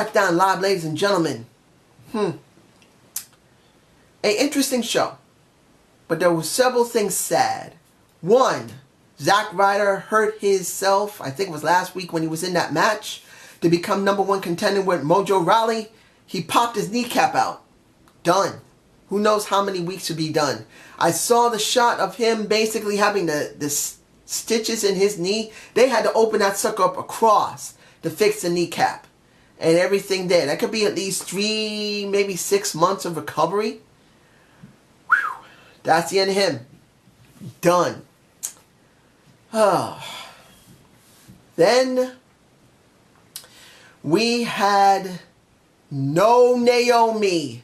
Smackdown Live, ladies and gentlemen. An interesting show. But there were several things sad. One, Zack Ryder hurt himself, I think it was last week when he was in that match, to become #1 contender with Mojo Rawley. He popped his kneecap out. Done. Who knows how many weeks to be done. I saw the shot of him basically having the stitches in his knee. They had to open that sucker up across to fix the kneecap. And everything there. That could be at least 3, maybe 6 months of recovery. Whew. That's the end of him. Done. Then we had no Naomi.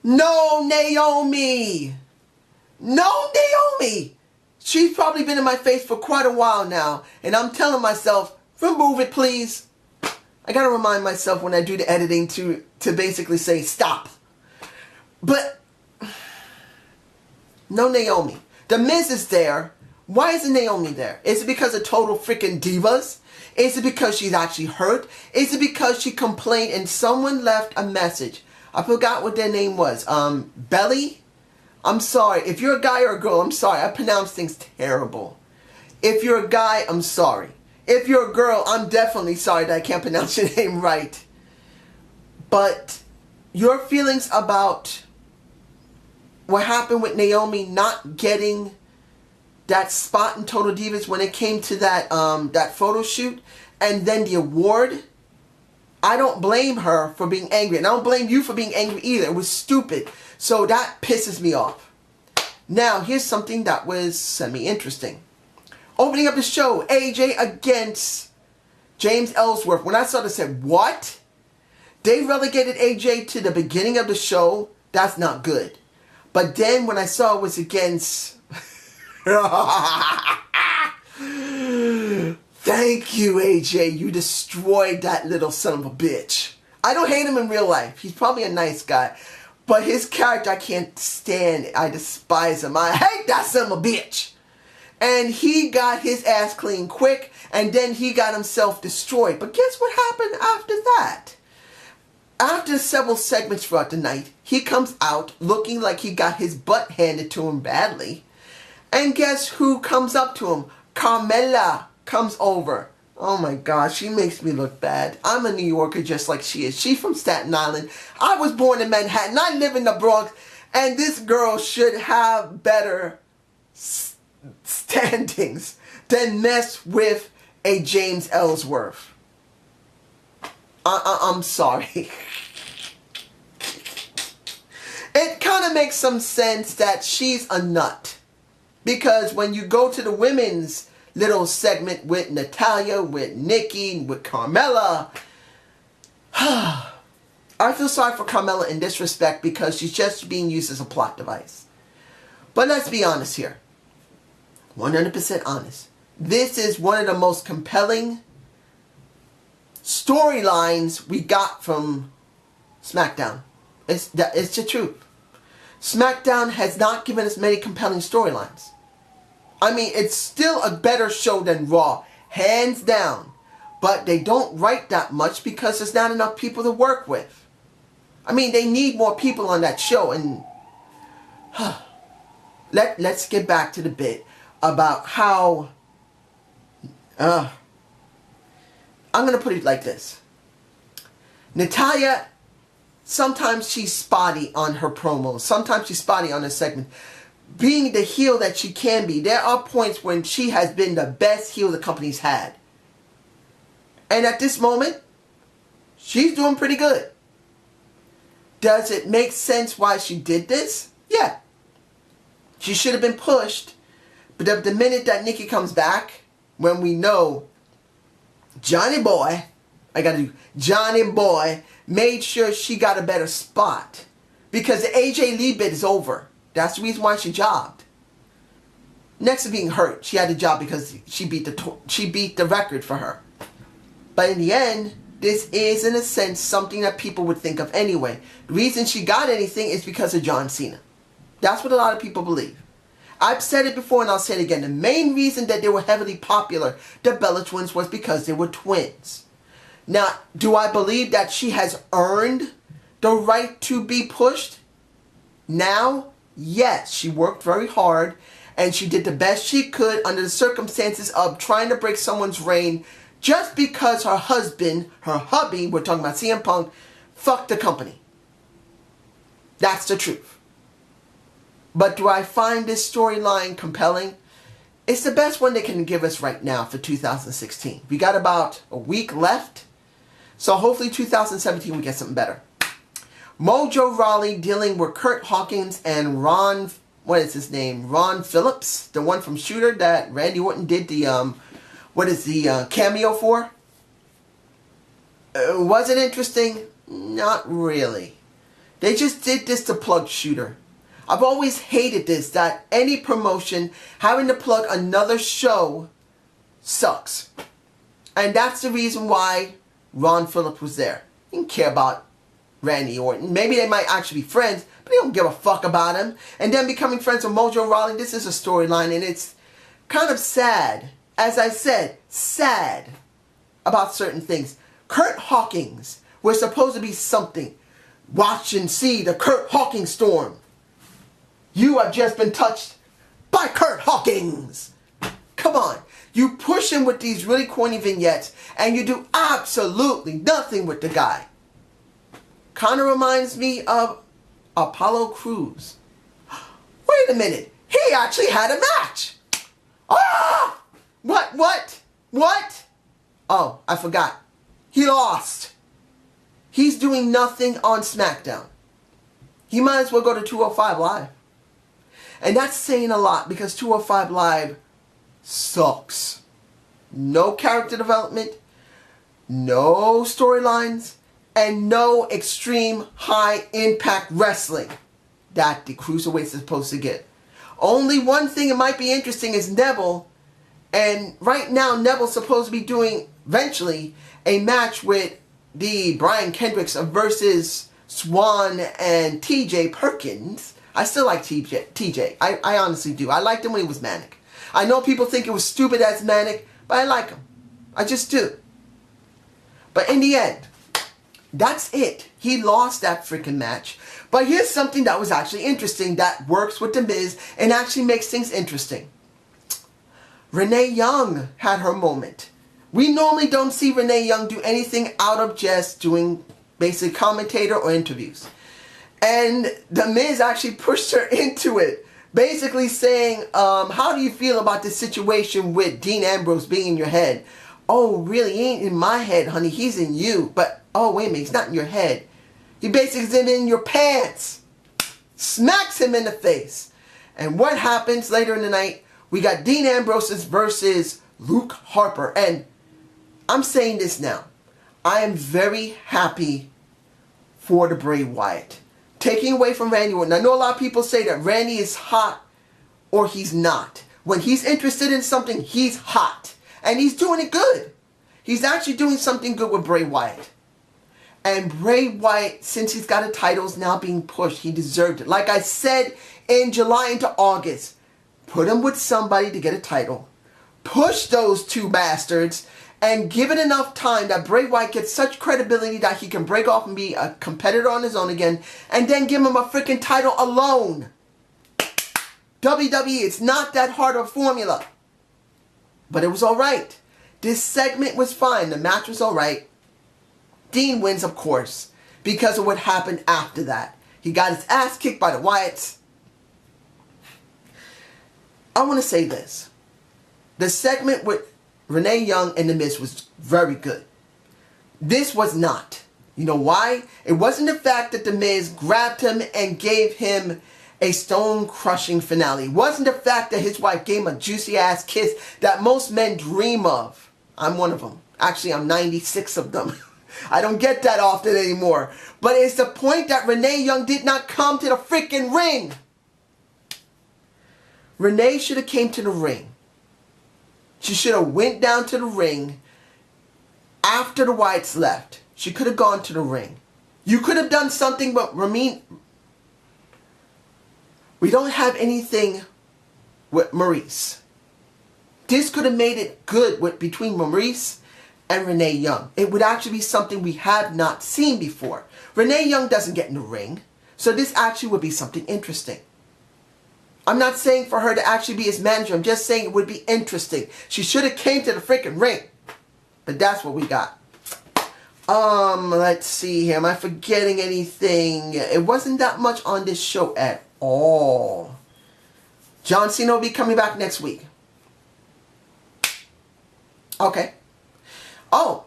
No Naomi. No Naomi. She's probably been in my face for quite a while now. And I'm telling myself, remove it please. I gotta remind myself when I do the editing to basically say stop. But no Naomi. The MIZ is there. Why isn't Naomi there? Is it because of total freaking divas? Is it because she's actually hurt? Is it because she complained and someone left a message? I forgot what their name was. Belly? I'm sorry. If you're a guy or a girl, I'm sorry. I pronounce things terrible. If you're a guy, I'm sorry. If you're a girl, I'm definitely sorry that I can't pronounce your name right. But your feelings about what happened with Naomi not getting that spot in Total Divas when it came to that that photo shoot and then the award, I don't blame her for being angry. And I don't blame you for being angry either. It was stupid. So that pisses me off. Now, here's something that was semi-interesting. Opening up the show, AJ against James Ellsworth. When I saw this, I said, what? They relegated AJ to the beginning of the show? That's not good. But then when I saw it was against... Thank you, AJ. You destroyed that little son of a bitch. I don't hate him in real life. He's probably a nice guy. But his character, I can't stand it. I despise him. I hate that son of a bitch. And he got his ass clean quick, and then he got himself destroyed. But guess what happened after that? After several segments throughout the night, he comes out looking like he got his butt handed to him badly. And guess who comes up to him? Carmella comes over. Oh my God, she makes me look bad. I'm a New Yorker just like she is. She's from Staten Island. I was born in Manhattan. I live in the Bronx. And this girl should have better standings than mess with a James Ellsworth. I'm sorry. It kind of makes some sense that she's a nut. Because when you go to the women's little segment with Natalya, with Nikki, with Carmella, I feel sorry for Carmella in this respect because she's just being used as a plot device. But let's be honest here. 100% honest. This is one of the most compelling storylines we got from Smackdown. It's the truth. Smackdown has not given us many compelling storylines. I mean, it's still a better show than Raw, hands down. But they don't write that much because there's not enough people to work with. I mean, they need more people on that show. And let's get back to the bit about how... I'm going to put it like this. Natalya, sometimes she's spotty on her promos. Sometimes she's spotty on her segment. Being the heel that she can be, there are points when she has been the best heel the company's had. And at this moment, she's doing pretty good. Does it make sense why she did this? Yeah. She should have been pushed. But the minute that Nikki comes back, when we know Johnny Boy made sure she got a better spot. Because the AJ Lee bit is over. That's the reason why she jobbed. Next to being hurt, she had the job because she beat the record for her. But in the end, this is in a sense something that people would think of anyway. The reason she got anything is because of John Cena. That's what a lot of people believe. I've said it before and I'll say it again. The main reason that they were heavily popular, the Bella Twins, was because they were twins. Now, do I believe that she has earned the right to be pushed? Now, yes, she worked very hard and she did the best she could under the circumstances of trying to break someone's reign just because her husband, her hubby, we're talking about CM Punk, fucked the company. That's the truth. But do I find this storyline compelling? It's the best one they can give us right now for 2016. We got about a week left. So hopefully 2017 we get something better. Mojo Rawley dealing with Kurt Hawkins and Ron, what is his name? Ron Phillips, the one from Shooter that Randy Orton did the, cameo for. Was it interesting? Not really. They just did this to plug Shooter. I've always hated this, that any promotion having to plug another show sucks. And that's the reason why Ron Phillips was there. He didn't care about Randy Orton. Maybe they might actually be friends, but they don't give a fuck about him. And then becoming friends with Mojo Rawley, this is a storyline, and it's kind of sad. As I said, sad about certain things. Kurt Hawkins was supposed to be something. Watch and see the Kurt Hawkins storm. You have just been touched by Kurt Hawkins. Come on. You push him with these really corny vignettes and you do absolutely nothing with the guy. Kind of reminds me of Apollo Crews. Wait a minute. He actually had a match. Ah! What? Oh, I forgot. He lost. He's doing nothing on Smackdown. He might as well go to 205 Live. And that's saying a lot because 205 Live sucks. No character development, no storylines, and no extreme high impact wrestling that the Cruiserweights are supposed to get. Only one thing that might be interesting is Neville. And right now Neville's supposed to be doing eventually a match with the Brian Kendricks versus Swan and TJ Perkins. I still like TJ. I honestly do. I liked him when he was Manic. I know people think it was stupid as Manic, but I like him. I just do. But in the end, that's it. He lost that freaking match. But here's something that was actually interesting that works with The Miz and actually makes things interesting. Renee Young had her moment. We normally don't see Renee Young do anything out of just doing basic commentator or interviews. And The Miz actually pushed her into it. Basically saying, how do you feel about this situation with Dean Ambrose being in your head? Oh, really? He ain't in my head, honey. He's in you. But, oh, wait a minute. He's not in your head. He basically is in your pants. Smacks him in the face. And what happens later in the night? We got Dean Ambrose versus Luke Harper. And I'm saying this now. I am very happy for the Bray Wyatt. Taking away from Randy Orton. I know a lot of people say that Randy is hot or he's not. When he's interested in something, he's hot. And he's doing it good. He's actually doing something good with Bray Wyatt. And Bray Wyatt, since he's got a title, is now being pushed. He deserved it. Like I said in July into August, put him with somebody to get a title. Push those two bastards. And give it enough time that Bray Wyatt gets such credibility that he can break off and be a competitor on his own again. And then give him a freaking title alone. WWE, it's not that hard of a formula. But it was alright. This segment was fine. The match was alright. Dean wins, of course. Because of what happened after that. He got his ass kicked by the Wyatts. I want to say this. The segment with Renee Young and The Miz was very good. This was not. You know why? It wasn't the fact that The Miz grabbed him and gave him a stone-crushing finale. It wasn't the fact that his wife gave him a juicy-ass kiss that most men dream of. I'm one of them. Actually, I'm 96 of them. I don't get that often anymore. But it's the point that Renee Young did not come to the freaking ring. Renee should have came to the ring. She should have went down to the ring after the Wyatts left. She could have gone to the ring. You could have done something, but we don't have anything with Maurice. This could have made it good between Maurice and Renee Young. It would actually be something we have not seen before. Renee Young doesn't get in the ring, so this actually would be something interesting. I'm not saying for her to actually be his manager. I'm just saying it would be interesting. She should have came to the freaking ring. But that's what we got. Let's see here. Am I forgetting anything? It wasn't that much on this show at all. John Cena will be coming back next week. Okay. Oh,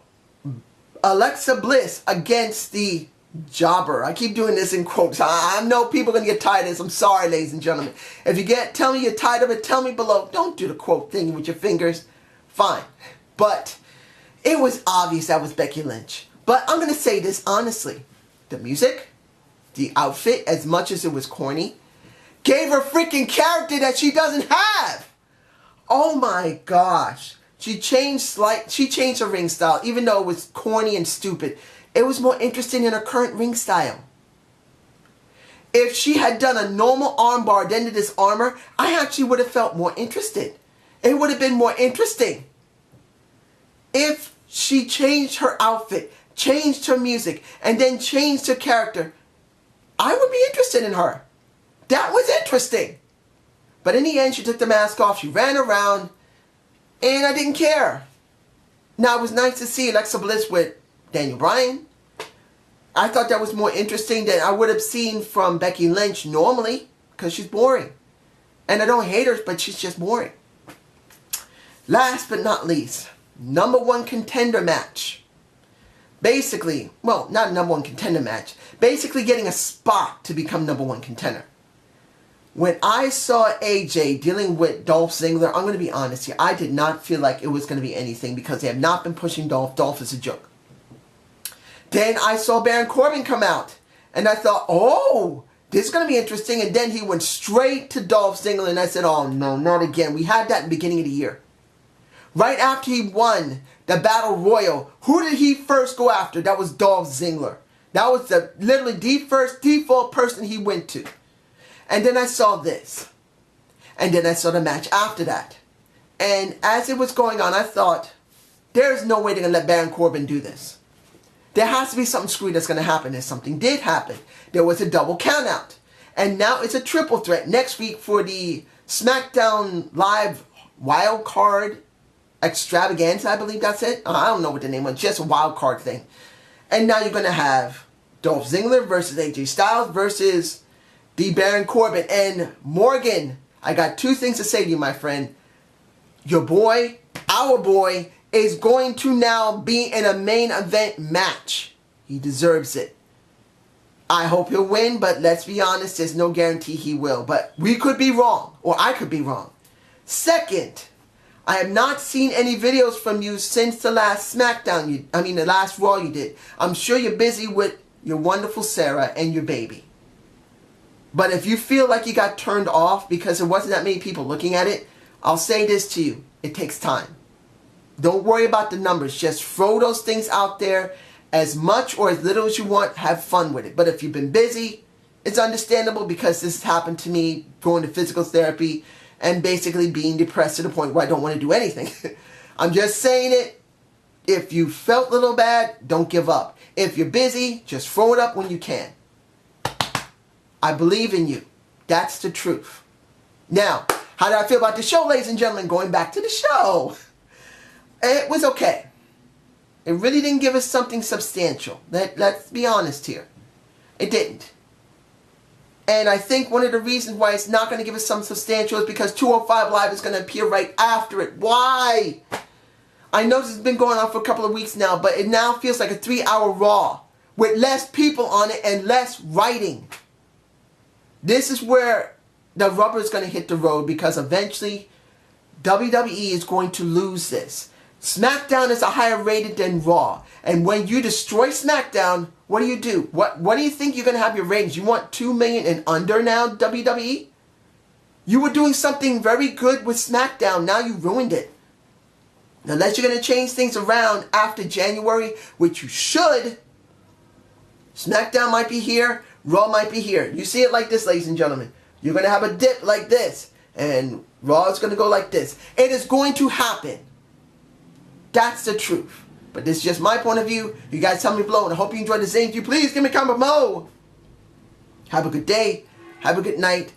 Alexa Bliss against the Jobber. I keep doing this in quotes. I know people are going to get tired of this. I'm sorry, ladies and gentlemen. If you tell me you're tired of it, tell me below. Don't do the quote thing with your fingers. Fine. But it was obvious that was Becky Lynch. But I'm going to say this honestly. The music, the outfit, as much as it was corny, gave her freaking character that she doesn't have. Oh my gosh. She changed her ring style, even though it was corny and stupid. It was more interesting in her current ring style. If she had done a normal armbar then to this armor, I actually would have felt more interested. It would have been more interesting. If she changed her outfit, changed her music, and then changed her character, I would be interested in her. That was interesting. But in the end, she took the mask off, she ran around, and I didn't care. Now, it was nice to see Alexa Bliss with Daniel Bryan. I thought that was more interesting than I would have seen from Becky Lynch normally, because she's boring. And I don't hate her, but she's just boring. Last but not least, #1 contender match. Basically, well, not #1 contender match. Basically getting a spot to become #1 contender. When I saw AJ dealing with Dolph Ziggler, I'm going to be honest here, I did not feel like it was going to be anything because they have not been pushing Dolph. Dolph is a joke. Then I saw Baron Corbin come out, and I thought, oh, this is going to be interesting. And then he went straight to Dolph Ziggler, and I said, oh, no, not again. We had that in the beginning of the year. Right after he won the Battle Royal, who did he first go after? That was Dolph Ziggler. That was literally the first default person he went to. And then I saw this. And then I saw the match after that. And as it was going on, I thought, there's no way they're going to let Baron Corbin do this. There has to be something screwy that's going to happen. And something did happen. There was a double countout. And now it's a triple threat next week for the Smackdown Live Wild Card Extravaganza, I believe that's it. I don't know what the name was. Just a wild card thing. And now you're going to have Dolph Ziggler versus AJ Styles versus the Baron Corbin. And Morgan, I got two things to say to you, my friend. Your boy, our boy, is going to now be in a main event match. He deserves it. I hope he'll win, but let's be honest, there's no guarantee he will. But we could be wrong, or I could be wrong. Second, I have not seen any videos from you since the last Smackdown, the last Raw you did. I'm sure you're busy with your wonderful Sarah and your baby. But if you feel like you got turned off because there wasn't that many people looking at it, I'll say this to you. It takes time. Don't worry about the numbers. Just throw those things out there as much or as little as you want. Have fun with it. But if you've been busy, it's understandable because this has happened to me going to physical therapy and basically being depressed to the point where I don't want to do anything. I'm just saying it. If you felt a little bad, don't give up. If you're busy, just throw it up when you can. I believe in you. That's the truth. Now, how did I feel about the show, ladies and gentlemen? Going back to the show. It was okay. It really didn't give us something substantial. Let's be honest here. It didn't. And I think one of the reasons why it's not going to give us something substantial is because 205 Live is going to appear right after it. Why? I know this has been going on for a couple of weeks now, but it now feels like a 3-hour Raw with less people on it and less writing. This is where the rubber is going to hit the road because eventually WWE is going to lose this. SmackDown is a higher rated than Raw. And when you destroy SmackDown, what do? What do you think you're going to have your ratings? You want 2 million and under now, WWE? You were doing something very good with SmackDown. Now you ruined it. Unless you're going to change things around after January, which you should, SmackDown might be here, Raw might be here. You see it like this, ladies and gentlemen. You're going to have a dip like this, and Raw is going to go like this. It is going to happen. That's the truth. But this is just my point of view. You guys tell me below, and I hope you enjoyed the Zane. If you please, give me a comment below. Have a good day. Have a good night.